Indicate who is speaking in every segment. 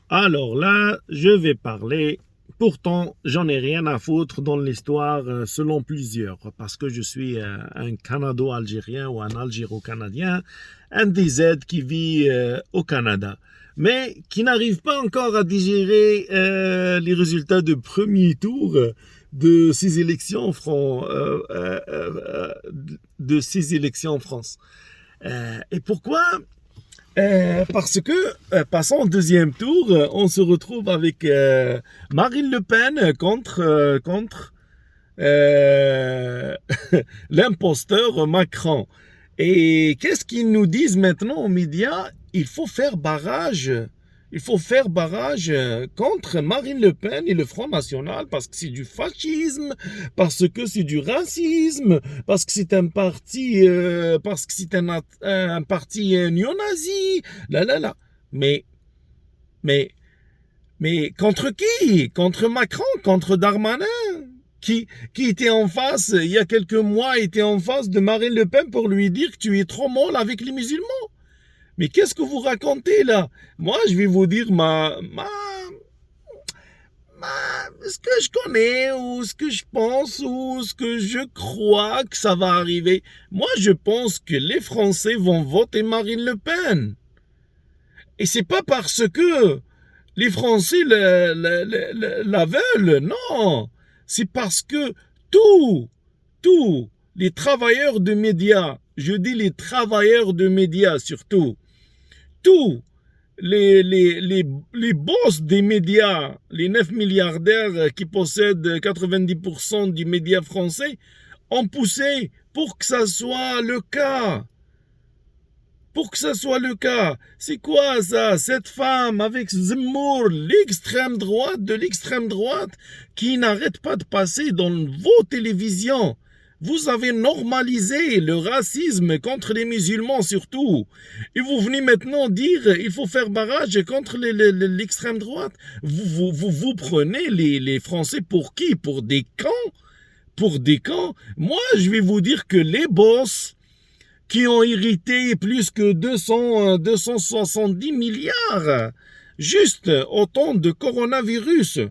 Speaker 1: Alors là, je vais parler. Pourtant, j'en ai rien à foutre dans l'histoire selon plusieurs, parce que je suis un Canado-Algérien ou un Algéro-Canadien, un DZ qui vit au Canada, mais qui n'arrive pas encore à digérer les résultats de premier tour de ces élections en France. Et pourquoi parce que, passant au deuxième tour, on se retrouve avec Marine Le Pen contre euh, l'imposteur Macron. Et qu'est-ce qu'ils nous disent maintenant aux médias? Il faut faire barrage. Il faut faire barrage contre Marine Le Pen et le Front National parce que c'est du fascisme, parce que c'est du racisme, parce que c'est un parti, un parti néo-nazi. Là, là, là. Mais, mais, mais contre qui? Contre Macron, contre Darmanin? Qui était en face, il y a quelques mois, était en face de Marine Le Pen pour lui dire que tu es trop molle avec les musulmans. Mais qu'est-ce que vous racontez là? Moi, je vais vous dire ce que je connais, ou ce que je pense, ou ce que je crois que ça va arriver. Moi, je pense que les Français vont voter Marine Le Pen. Et c'est pas parce que les Français la veulent, non. C'est parce que tous, tous les travailleurs de médias, je dis les travailleurs de médias surtout, tous les boss des médias, les 9 milliardaires qui possèdent 90% du média français, ont poussé pour que ça soit le cas. Pour que ça soit le cas. C'est quoi ça? Cette femme avec Zemmour, l'extrême droite de l'extrême droite, qui n'arrête pas de passer dans vos télévisions. Vous avez normalisé le racisme contre les musulmans surtout. Et vous venez maintenant dire il faut faire barrage contre l'extrême droite. Vous prenez les Français pour qui? Pour des camps? Pour des camps? Moi, je vais vous dire que les boss qui ont hérité plus que 270 milliards, juste au temps de coronavirus.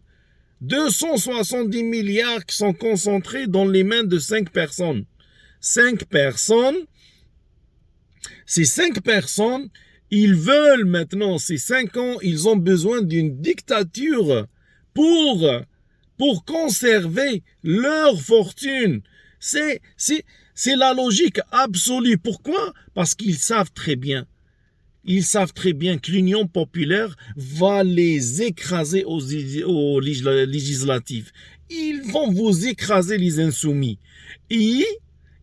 Speaker 1: 270 milliards qui sont concentrés dans les mains de 5 personnes. 5 personnes, ces 5 personnes, ils veulent maintenant, ces 5 ans, ils ont besoin d'une dictature pour conserver leur fortune. C'est la logique absolue. Pourquoi? Parce qu'ils savent très bien. Ils savent très bien que l'Union populaire va les écraser aux législatives. Ils vont vous écraser les insoumis. Et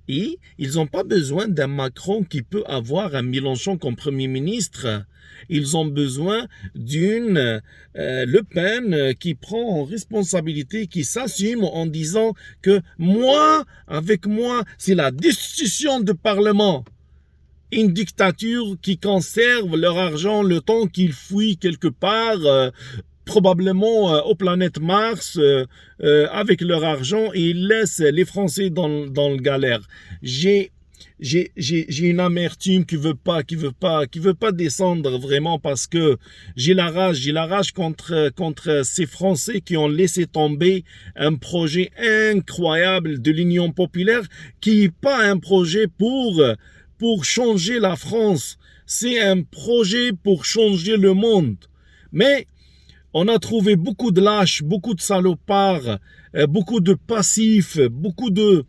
Speaker 1: ils n'ont pas besoin d'un Macron qui peut avoir un Mélenchon comme Premier ministre. Ils ont besoin d'une Le Pen qui prend en responsabilité, qui s'assume en disant que moi, avec moi, c'est la destitution du Parlement. Une dictature qui conserve leur argent le temps qu'ils fuient quelque part, probablement aux planètes Mars, avec leur argent, et ils laissent les Français dans le galère. J'ai une amertume qui veut pas descendre vraiment parce que j'ai la rage contre ces Français qui ont laissé tomber un projet incroyable de l'Union populaire qui n'est pas un projet pour changer la France. C'est un projet pour changer le monde. Mais on a trouvé beaucoup de lâches, beaucoup de salopards, beaucoup de passifs, beaucoup de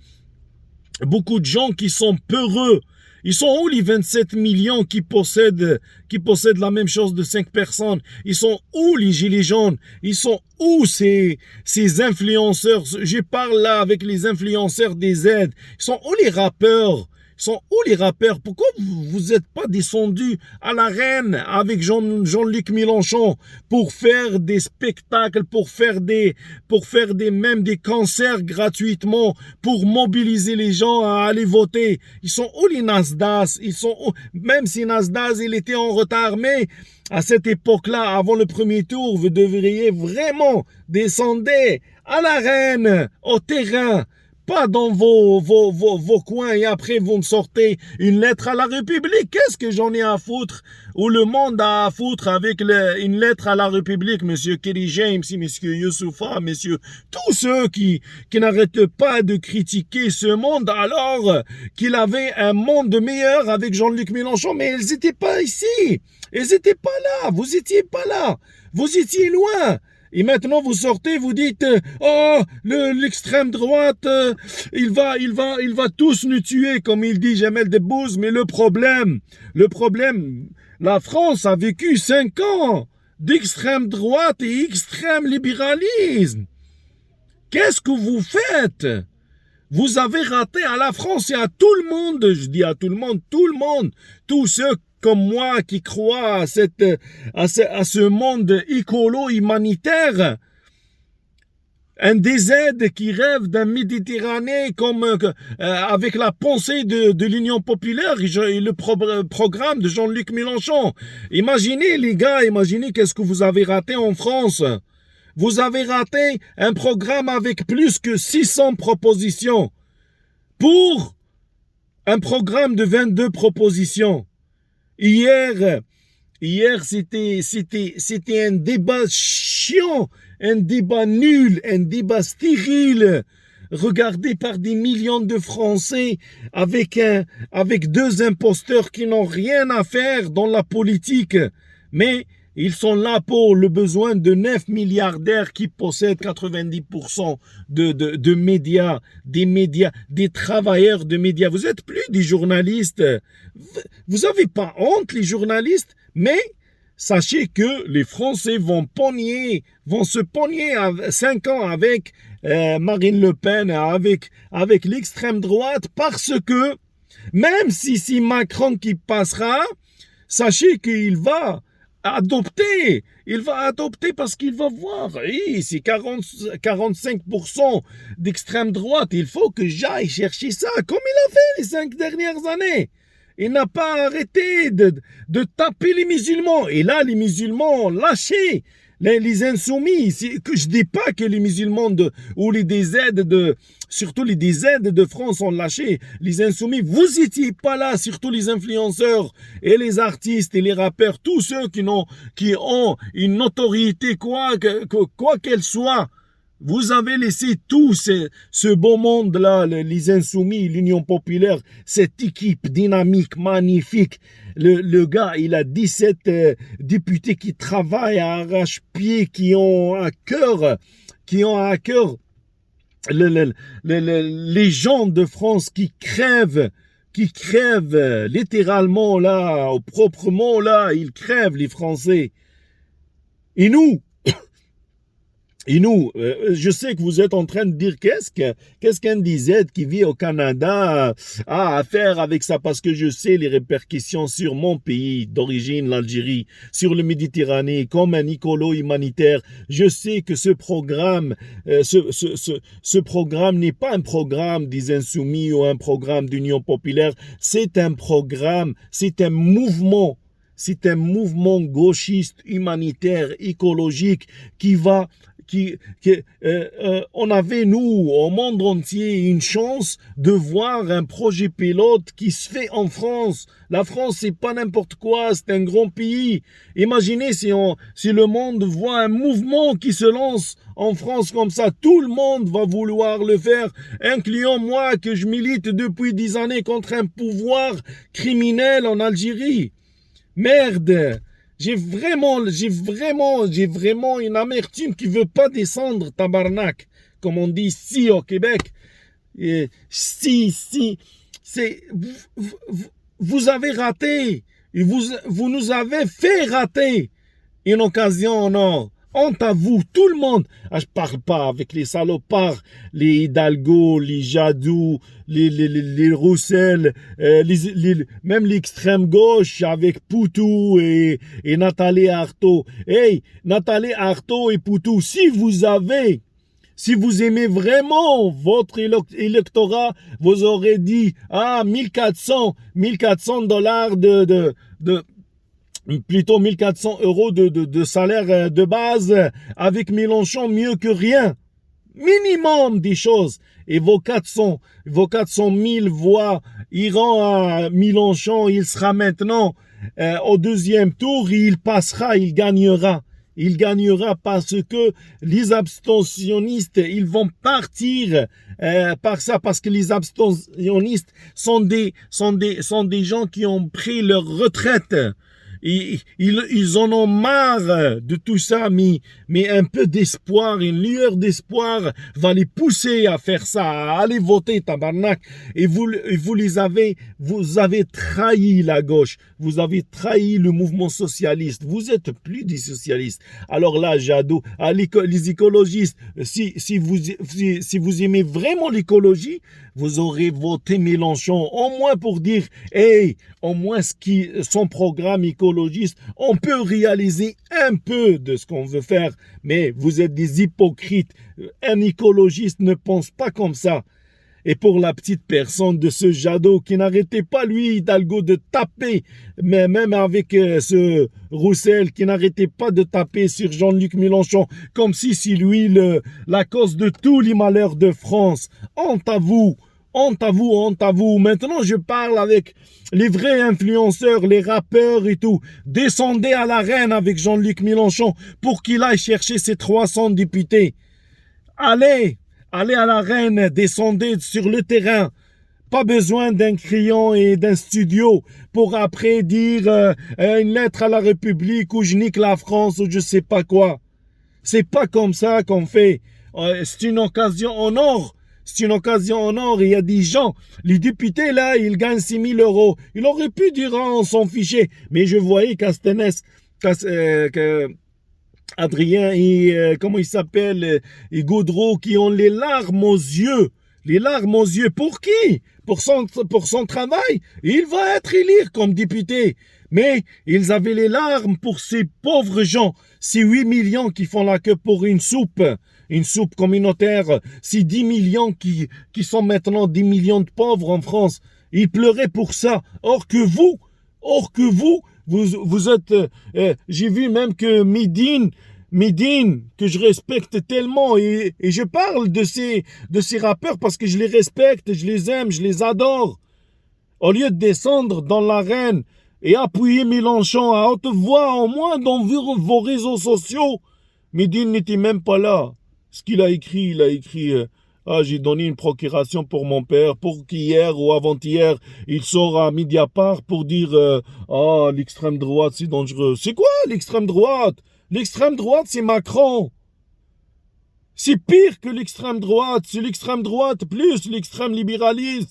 Speaker 1: gens qui sont peureux. Ils sont où les 27 millions qui possèdent la même chose de 5 personnes? Ils sont où les gilets jaunes? Ils sont où ces influenceurs? Je parle là avec les influenceurs des aides. Ils sont où les rappeurs? Sont où les rappeurs? Pourquoi vous n'êtes pas descendus à l'arène avec Jean-Luc Mélenchon pour faire des spectacles, pour faire même des concerts gratuitement, pour mobiliser les gens à aller voter? Ils sont où les Nasdaq? Ils sont où? Même si Nasdaq, il était en retard, mais à cette époque-là, avant le premier tour, vous devriez vraiment descendre à l'arène, au terrain, pas dans vos coins et après vous me sortez une lettre à la République. Qu'est-ce que j'en ai à foutre? Ou le monde a à foutre avec une lettre à la République, monsieur Kerry James, monsieur Youssoufa, monsieur, tous ceux qui n'arrêtent pas de critiquer ce monde alors qu'il avait un monde meilleur avec Jean-Luc Mélenchon, mais ils n'étaient pas ici. Ils n'étaient pas là. Vous étiez pas là. Vous étiez loin. Et maintenant, vous sortez, vous dites, oh, l'extrême droite, il va tous nous tuer, comme il dit Jamel Debbouze. Mais le problème, la France a vécu 5 ans d'extrême droite et extrême libéralisme. Qu'est-ce que vous faites? Vous avez raté à la France et à tout le monde, je dis à tout le monde, tous ceux comme moi qui croient à ce monde écolo-humanitaire, un DZ qui rêve d'un Méditerranée comme avec la pensée de l'Union populaire et le programme de Jean-Luc Mélenchon. Imaginez les gars, imaginez qu'est-ce que vous avez raté en France. Vous avez raté un programme avec plus que 600 propositions pour un programme de 22 propositions. Hier, c'était un débat chiant, un débat nul, un débat stérile, regardé par des millions de Français avec 2 imposteurs qui n'ont rien à faire dans la politique. Mais ils sont là pour le besoin de 9 milliardaires qui possèdent 90% de médias, des travailleurs de médias. Vous êtes plus des journalistes. Vous avez pas honte, les journalistes, mais sachez que les Français vont se pogner à 5 ans avec Marine Le Pen, avec l'extrême droite, parce que même si c'est Macron qui passera, sachez qu'il va adopter parce qu'il va voir, c'est 45% d'extrême droite, il faut que j'aille chercher ça, comme il a fait les 5 dernières années. Il n'a pas arrêté de taper les musulmans, et là les musulmans ont lâché les insoumis. Que je dis pas que les musulmans ou les DZ surtout les DZ de France ont lâché les insoumis. Vous étiez pas là, surtout les influenceurs et les artistes et les rappeurs, tous ceux qui ont une notoriété quoi qu'elle soit. Vous avez laissé tout ce beau monde-là, les insoumis, l'Union populaire, cette équipe dynamique, magnifique. Le gars, il a 17 députés qui travaillent à arrache-pied, qui ont à cœur les gens de France qui crèvent littéralement là, proprement là, ils crèvent les Français. Et nous, je sais que vous êtes en train de dire qu'est-ce qu'un DZ qui vit au Canada a à faire avec ça, parce que je sais les répercussions sur mon pays d'origine, l'Algérie, sur le Méditerranée, comme un écolo humanitaire. Je sais que ce programme n'est pas un programme des Insoumis ou un programme d'Union populaire. C'est un programme, c'est un mouvement gauchiste, humanitaire, écologique on avait, nous, au monde entier, une chance de voir un projet pilote qui se fait en France. La France, c'est pas n'importe quoi, c'est un grand pays. Imaginez si le monde voit un mouvement qui se lance en France comme ça, tout le monde va vouloir le faire, incluant moi, que je milite depuis 10 années contre un pouvoir criminel en Algérie. Merde! J'ai vraiment une amertume qui veut pas descendre, tabarnak, comme on dit ici au Québec. Et vous avez raté, et vous nous avez fait rater une occasion, non? Honte à vous, tout le monde. Je parle pas avec les salopards, les Hidalgo, les Jadou, les Roussel, même l'extrême gauche avec Poutou et Nathalie Arthaud. Hey, Nathalie Arthaud et Poutou, si vous aimez vraiment votre électorat, vous aurez dit, $1,400 plutôt 1 400 € de salaire de base avec Mélenchon, mieux que rien. minimum des choses. Et vos 400 000 voix iront à Mélenchon, il sera maintenant au deuxième tour, il passera, il gagnera. Il gagnera parce que les abstentionnistes, ils vont partir par ça, parce que les abstentionnistes sont des gens qui ont pris leur retraite. Ils en ont marre de tout ça, mais un peu d'espoir, une lueur d'espoir va les pousser à faire ça, à aller voter, tabarnak. Et vous avez trahi la gauche, vous avez trahi le mouvement socialiste, vous êtes plus des socialistes. Alors là, Jadot, les écologistes, si vous aimez vraiment l'écologie, vous aurez voté Mélenchon, au moins pour dire, hey, au moins son programme écologiste, on peut réaliser un peu de ce qu'on veut faire, mais vous êtes des hypocrites. Un écologiste ne pense pas comme ça. Et pour la petite personne de ce Jadot qui n'arrêtait pas, lui, Hidalgo, de taper, mais même avec ce Roussel qui n'arrêtait pas de taper sur Jean-Luc Mélenchon, comme si c'est lui la cause de tous les malheurs de France. Honte à vous, honte à vous, honte à vous. Maintenant, je parle avec les vrais influenceurs, les rappeurs et tout. Descendez à l'arène avec Jean-Luc Mélenchon pour qu'il aille chercher ses 300 députés. Allez à l'arène, descendez sur le terrain. Pas besoin d'un crayon et d'un studio pour après dire une lettre à la République ou je nique la France ou je sais pas quoi. C'est pas comme ça qu'on fait. C'est une occasion en or. C'est une occasion en or. Il y a des gens, les députés là, ils gagnent 6 000 €. Il aurait pu dire on s'en fichait. Mais je voyais Adrien et comment il s'appelle et Gaudreau qui ont les larmes aux yeux. Les larmes aux yeux pour qui? Pour son travail. Il va être élu comme député. Mais ils avaient les larmes pour ces pauvres gens. Ces 8 millions qui font la queue pour une soupe communautaire. Ces 10 millions qui sont maintenant 10 millions de pauvres en France. Ils pleuraient pour ça. Or que vous êtes, j'ai vu même que Medine, que je respecte tellement, et je parle de ces rappeurs parce que je les respecte, je les aime, je les adore. Au lieu de descendre dans l'arène et appuyer Mélenchon à haute voix, au moins dans vos réseaux sociaux, Medine n'était même pas là. Ce qu'il a écrit, j'ai donné une procuration pour mon père, pour qu'hier ou avant-hier, il sort à Mediapart pour dire l'extrême droite, c'est dangereux. C'est quoi l'extrême droite? L'extrême droite, c'est Macron. C'est pire que l'extrême droite. C'est l'extrême droite plus l'extrême libéralisme.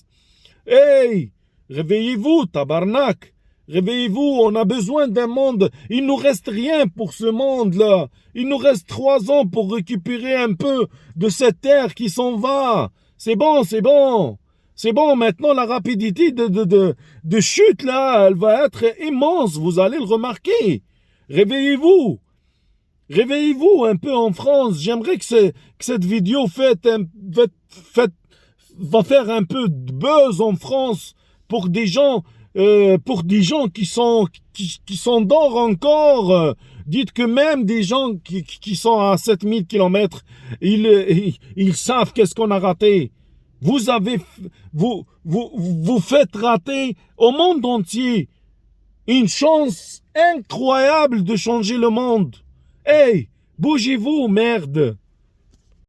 Speaker 1: Hey, réveillez-vous, tabarnak. Réveillez-vous, on a besoin d'un monde. Il nous reste rien pour ce monde-là. Il nous reste 3 ans pour récupérer un peu de cette terre qui s'en va. C'est bon. C'est bon, maintenant la rapidité de chute, là, elle va être immense. Vous allez le remarquer. Réveillez-vous. Réveillez-vous un peu en France. J'aimerais que cette vidéo va faire un peu de buzz en France pour des gens qui s'endorment encore. Dites que même des gens qui sont à 7000 km, ils savent qu'est-ce qu'on a raté. Vous faites rater au monde entier une chance incroyable de changer le monde. Hey, bougez-vous, merde!